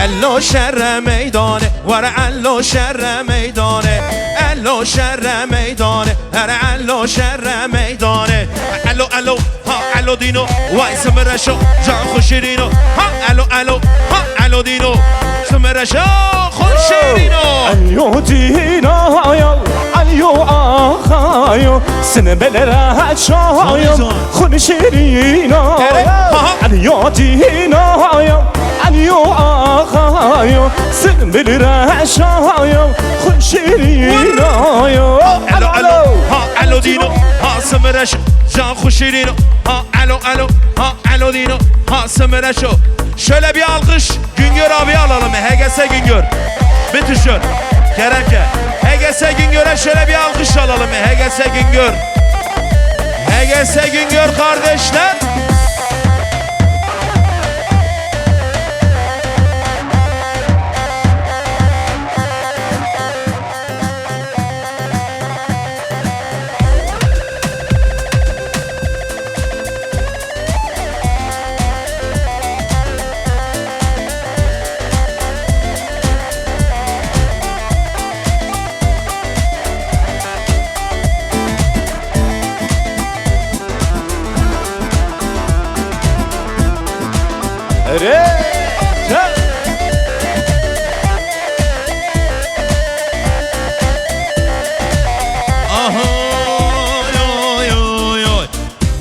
الو شر میدانه ور الو شر میدانه الو شر میدانه هر الو شر میدانه الو الو ها الو دینو وای سمرشو جان خوشیرینو ها الو الو ها الو دینو سمرشو خوشیرینو الو دینو الو آخایو سنبلره چایو خوشیرینو الو دینو الو آخایو سنبلره چایو خوشیرینو الو الو ها الو دینو ها سمرشو جان خوشیرینو ha alo alo ha alo dino ha Sömüreşo. Şöyle bir alkış Güngör abi alalım. HGS Güngör. Bir tuşur. Keremke. HGS Güngör'e şöyle bir alkış alalım. HGS Güngör. HGS Güngör kardeşler.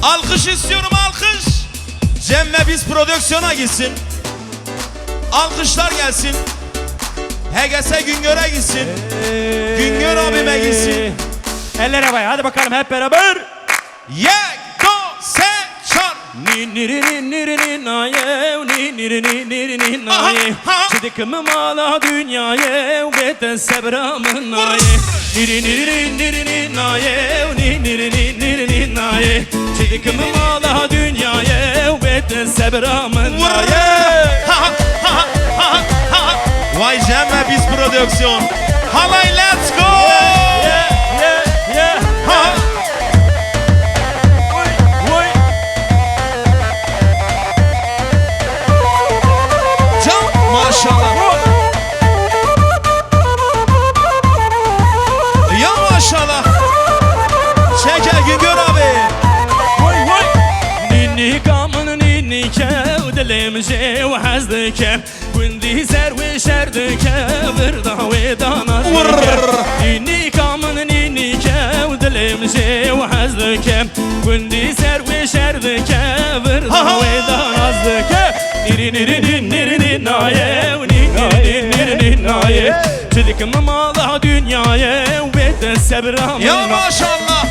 Alkış istiyorum, alkış. Cem ve biz prodüksiyona gitsin. Alkışlar gelsin. HGS Güngör'e gitsin. Güngör abime gitsin. Eller havaya, hadi bakalım hep beraber. Yek, do, se, çar. Çıdıkımı mala dünyaya Beten sebramın naye Çıdıkımı mala dünyaya Beten sebramın naye Vay Cem ve biz prodüksiyon. Halay let's go. Maşallah. Ya maşallah. Çeker Güngör abi. Ninni kamın ninni kev dilimce ve hazdike Gündi zer ve şerdike Virda ve danazike Ninni kamın ninni kev dilimce ve hazdike Gündi zer ve şerdike Virda ve danazike Niri niri niri niri naye Çıdıkımı mala dünyaya Vete sebram Ya maşallah.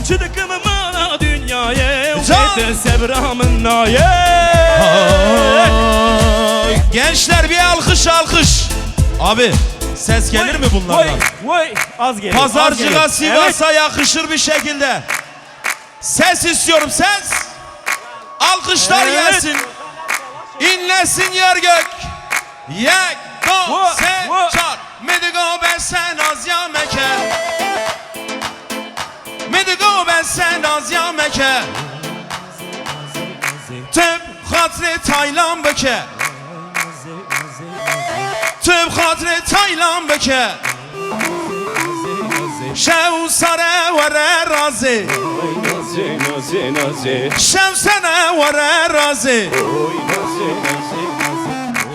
Çıdıkımı mala dünyaya Vete sebramın naye Gençler bir alkış alkış. Abi ses gelir mi bunlardan? Az geliyor. Pazarcığa Sivas'a yakışır bir şekilde. Ses istiyorum, ses. Alkışlar gelsin. İnlesin yer gök. Yek, do, se, çar. Medigo ben sen az ya meke. Medigo ben sen az ya meke. Tüp hatri Taylan beke. Tüp hatri Taylan beke. Şev sare vere razi. Şev sene vere razi.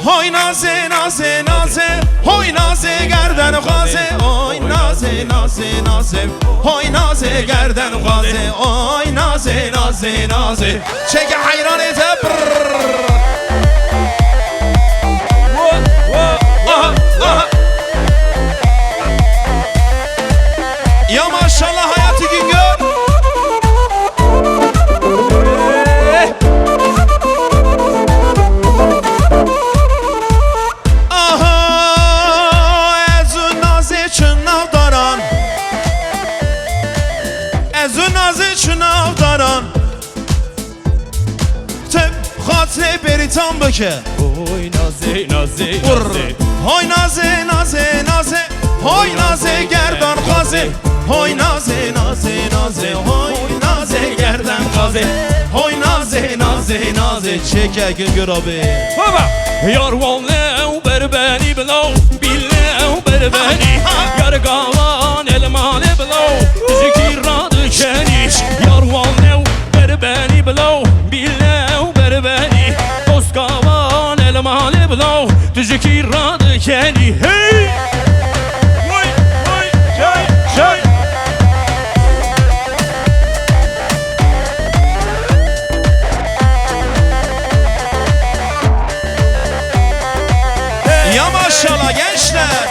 Hoy naze naze naze. Hoy naze gerden gaze. Oy naze naze naze. Hoy naze gerden gaze. Oy naze naze naze. Çeke hayran ete. Aha aha. Ya maşallah Hayati Güngör. Aha ezun nazi çınav daran. Ezun nazi çınav daran. Tep hatri beritan beke. Oy naze naze naze. Hoy naze naze naze. Hoy naze gerdan gazi. Hoy naze naze naze. Hoy naze gerdan gazi. naze Hoy naze naze naze çeke Güngör abi. Baba Yar vallev berbeni below Billev berbeni Yar gavan elmane below Zikir radı keniş Yar vallev berbeni below Billev berbeni Dost gavan elmane below Zikir radı keni Hey Vay vay Çay çay Ya maşallah gençler.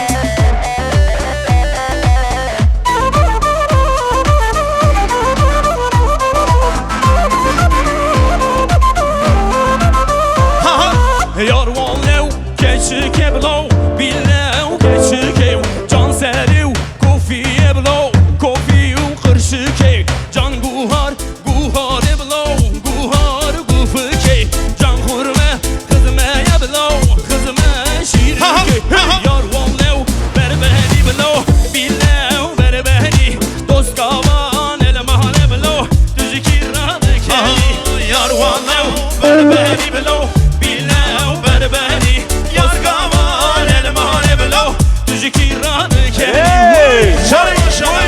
Yar vallev keçi keblow Billev keçi kev Can seriv kofiye blow Kofiyu kırşı kev Can guhar guhar blow Guhar gufu kev Can hurme kızmeye blow Kızme şirin kev Yar vallev berbeni blow Billev berbeni Dost kavan elmane blow Düzü kirradı kev Yar vallev berbeni blow berbeni Yar gavan elmane below Düzü kiranı kendi Çay maşallah.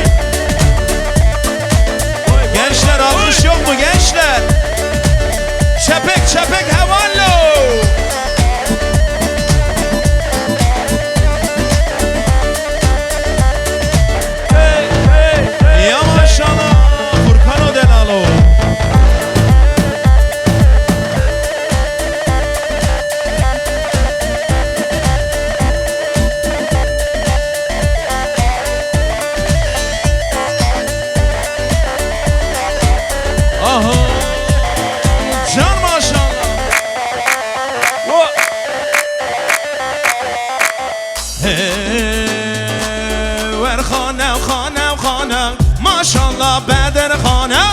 Gençler alkış yok mu gençler? Çepek çepek hevallo. Ya maşallah. Furkan Odelalo. Aha. Can maşallah. Ver خانه خانه خانه ماشالله بدر خانه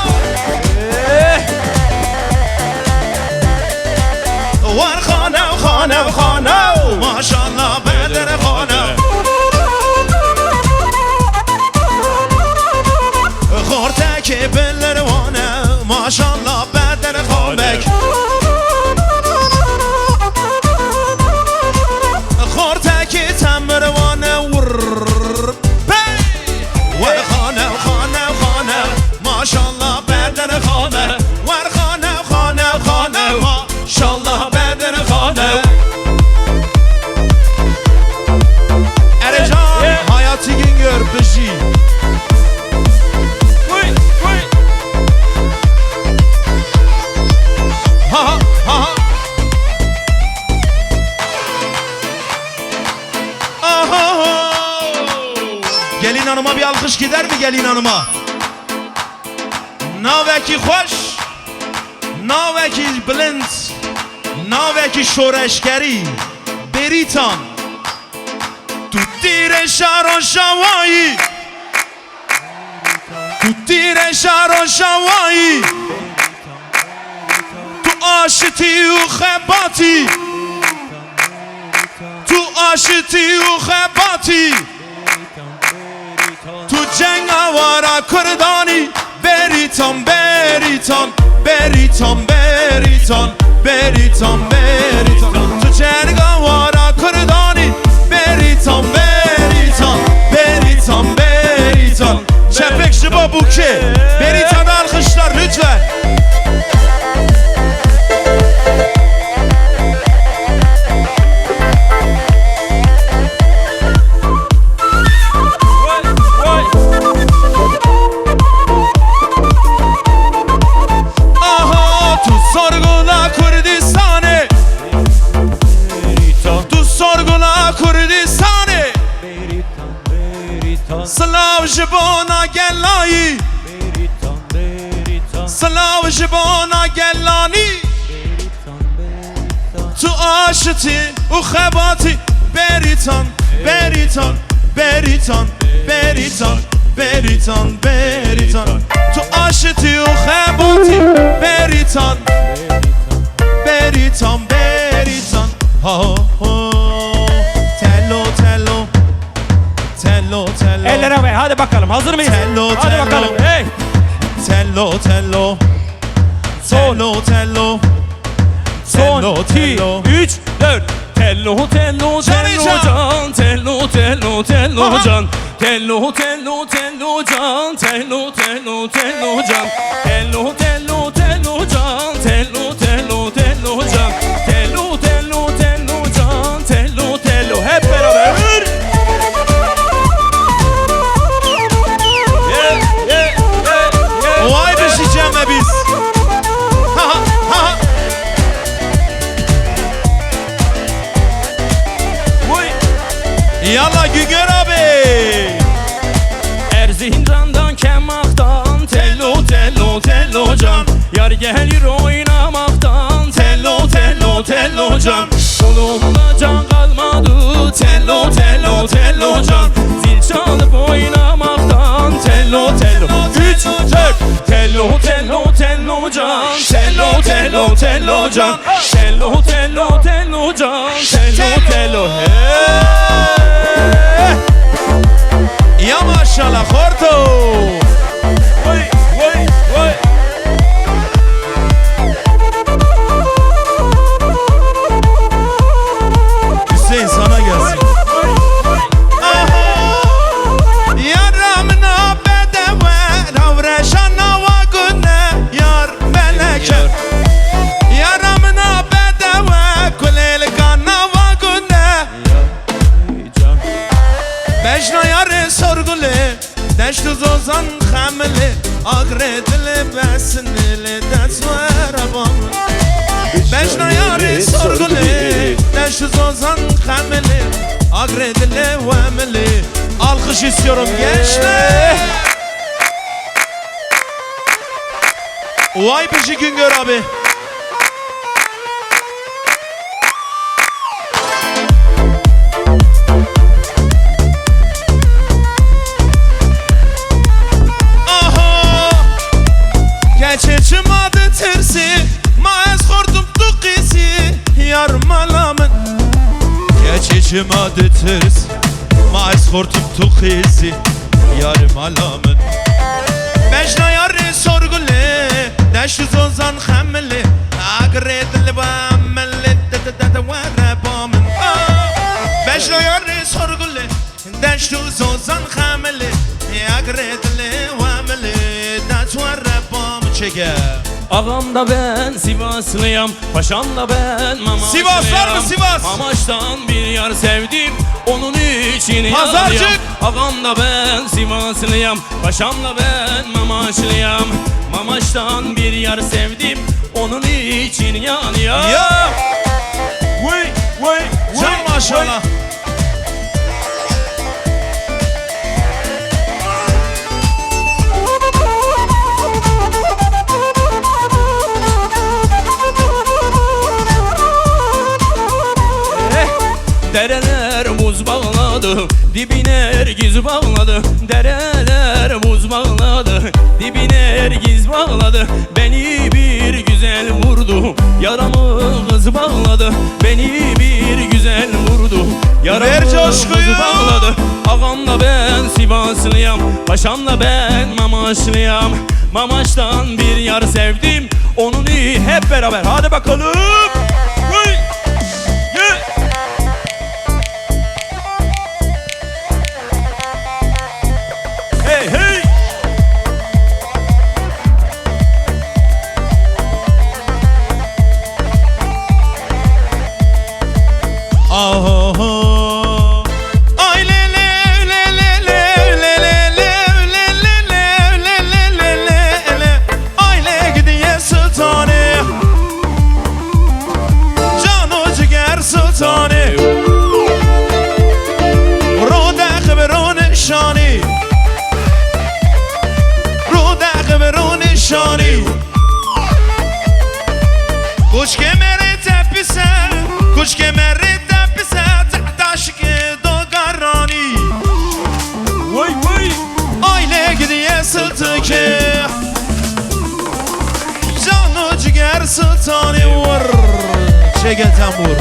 ور خانه خانه خانه ماشالله بدر خانه خورتك بالروانه ماشالله بدر خانبک خورتك تمروانه ور خانه خانه خانه ماشالله بدر خانه ور خانه خانه خانه ماشالله بدر خانه Erecan hayatı Güngör bışı ha ha ha aha. Gelin hanıma bir alkış gider mi gelin hanıma? Naveki hoş, naveki blind, naveki şoreşkeri, beritan. Tuttire şaro şavayı, tuttire şaro şavayı. Tu aşiti u khebati, tu aşiti u khebati. Tu cengavara kurdani beritan beritan beritan beritan beritan beritan Tu cengavara kurdani beritan beritan beritan beritan Çepek şıba buke beritan alkışlar lütfen. Slav jibona gelai Slav jibona gelani Tu aşiti u khebati beritan beritan beritan beritan beritan beritan Tu aşiti u khebati beritan beritan beritan ha ha tello tello tello tello Eller havaya hadi bakalım hazır mıyız? Tello Hadi tello bakalım hey. tello tello Son. Tello tello. Son Tello, 2 tello. 3 4 Tello tello Can, tello can. can Tello tello tello Aha. can Tello tello tello can Tello tello tello can Tello tello tello can Tello tello tello can Tello tello tello can Tello tello hep beraber Yeah, yeah, yeah, yeah. Vay be şiceme biz. Ha ha ha. Vay. Yalla Güngör abi. Erzincan'dan kemaktan Tello tello tello can Yar gelir oynamaktan Tello tello tello can Kolumda can kalmadı Tello tello tello can Zil çalıp oynamaktan Tello tello 3 4 Tello tello tello can Tello tello tello can Tello tello tello can Tello tello hey. Ya maşallah Horto. Vay vay vay Hüseyin sana gelsin. Yaramına bedeve Ravreşana va günne Yar meleke Yaramına bedeve Kulel kana va günne Bejna yarı sorgulu Deştu zozan hamili Agredili besinili Desvera bağlı Bejna yarı sorgulu Deştu zozan hamili Agredili vemili Alkış istiyorum gençler Vay bici Güngör abi Geçeçim adı tersi Maez kordum tukisi Yar malamın Geçeçim adı tersi Maez kordum tukisi Yar malamın Bejna yarı sorgulu Deştu zozan hamili Agredili bamili Dede vere bamın Bejna yarı sorgulu Deştu zozan hamili Agredili vemili Dede vere bamın Çeker Ağam da ben Sivaslıyam Paşam da ben Mamaşlıyam Sivas var mı Sivas? Mamaş'tan bir yar sevdim Onun için Pazarcık. yanıyam Ağam da ben Sivaslıyam Paşam da ben Mamaşlıyam Mamaş'tan bir yar sevdim Onun için yanıyam Ya Vay vay Can maşallah Dereler buz bağladı, dibine ergiz bağladı. Dereler buz bağladı, dibine ergiz bağladı. Beni bir güzel vurdu, yaramı kız bağladı. Beni bir güzel vurdu, yaramı Ver kız coşkuyu. bağladı. Ağamla ben Sivaslıyam, paşamla ben Mamaşlıyam. Mamaş'tan bir yar sevdim, onun iyi hep beraber. Hadi bakalım. Hey! Yeah! Hey hey! Ah ay le le le le le le le le le le le le le le le ay le gidiye sultanı Cano ciğer sultanı Roda kıbrın şani Roda kıbrın şani Kuş kemeri tepise Kuş kemeri tepise Tahtaşık dogarani Vay vay! Aile gidiye sıltı ki Canı ciğer sultanı vur Çeketen vur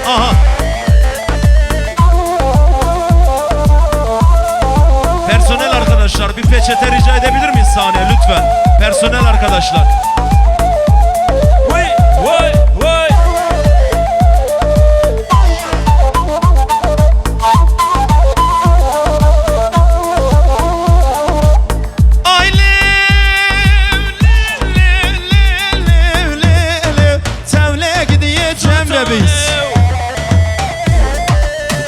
Aha peçete rica edebilir miyiz sahneye lütfen? Personel arkadaşlar. Vay vay vay. Ay lev tevle gideceğim de biz.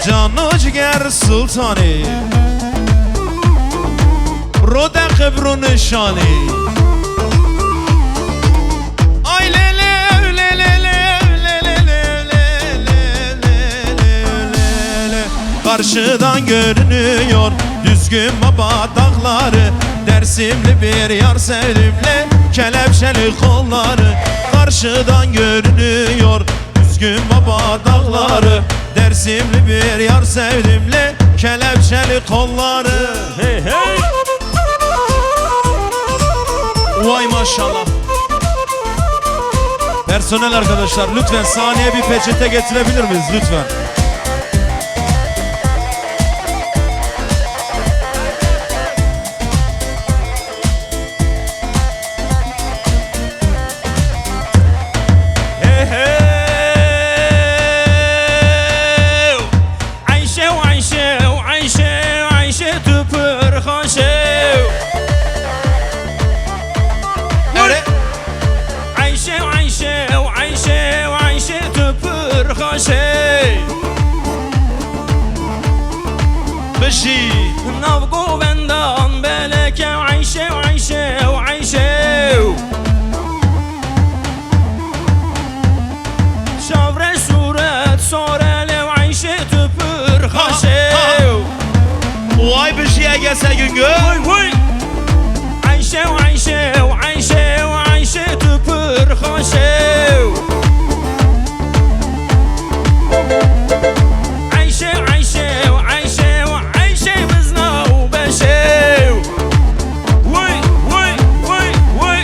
Canı ciğer sultanı Roda kıbrı nişanı Ay lev Karşıdan görünüyor düzgün baba dağları Dersimli bir yar sevdimle kelepçeli kolları Karşıdan görünüyor düzgün baba dağları Dersimli bir yar sevdimle kelepçeli kolları Hey hey. Vay maşallah. Personel arkadaşlar lütfen sahneye bir peçete getirebilir miyiz lütfen? Hey hey. Ayşe Ayşe Ayşe Ayşe tüpür haşe. Evet. Ayşe Ayşe Ayşe Ayşe tüpür haşe. Beşi. Navgo bendan beleke Ayşe Ayşe Ayşe. Şavre suret sorele Ayşe tüpür haşe. Vay beşiye gelse Güngör. Vay vay. Ayşe Ayşe Ayşe Ayşe tüpür haşe. Ayşe Ayşe Ayşe Ayşe bizna beşe. Vay vay vay vay.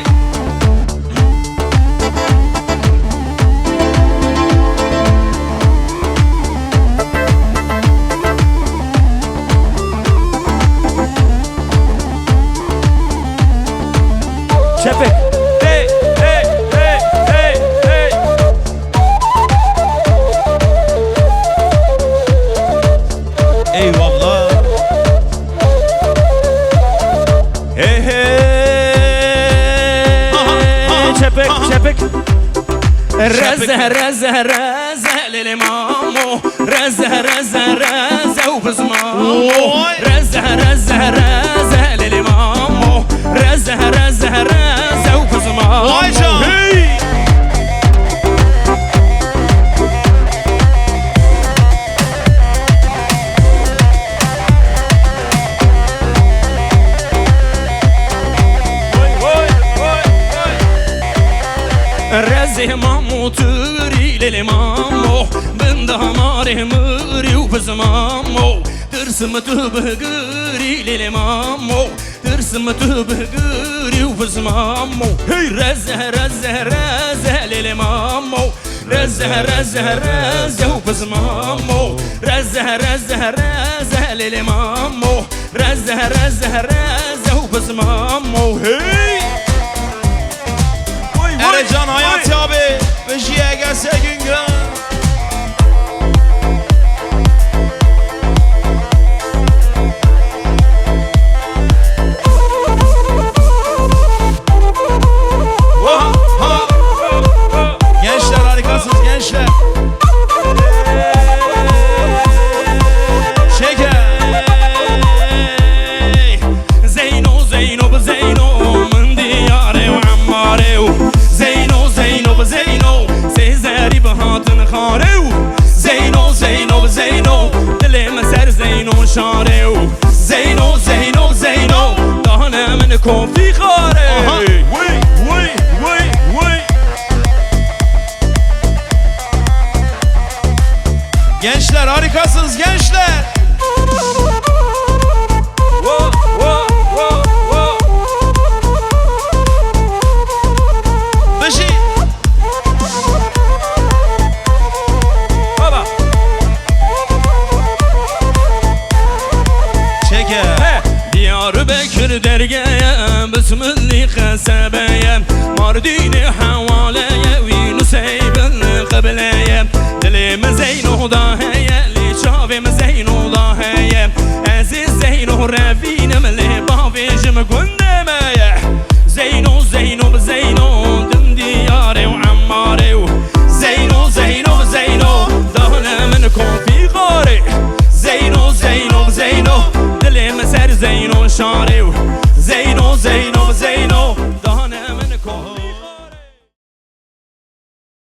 Çepek. Hey hey hey hey hey. Eyvallah. Hey hey. Çepek çepek. Reze reze reze lili mamo. Reze reze reze ubuz mamo. Oy. Reze reze reze lili mamo. Reze reze reze ubuz mamo. Vay can. Hey. رزه مامو توري للي مامو بنده ماري موري وبز مامو ترسم تبهقري للي مامو ترسم تبهقري وبز مامو هي رزه رزه رزه للي مامو رزه رزه رزه وبز مامو رزه رزه رزه للي مامو رزه رزه رزه وبز مامو هي Erecan Hayati abi beşiye gelse Güngör. Gençler harikasınız gençler. Şeker. Zeyno Zeyno Zeyno من دياري وعماري زينو زينو زينو سيزاري بهاتن خاريو زينو زينو زينو دلي مسر زينو شاريو زينو زينو زينو دهنا من كوفي خاري وي وي وي وي. Gençler harikasınız gençler. Whoa, whoa, whoa, whoa. Beşi. Baba. Şeker. He, Diyarbakır درقايا باسم اللي خسابايا مارديني حواليا وينو سايب القبلايا اللي مزينو ضاهيا اللي شافي مزينو ضاهيا عزيز زينو رافين ملي بافي جم قدامايا زينو زينو بزينو دم دياري وعماري زينو زينو بزينو ضهنا منكم في غاري زينو زينو بزينو اللي مسار زينو شاري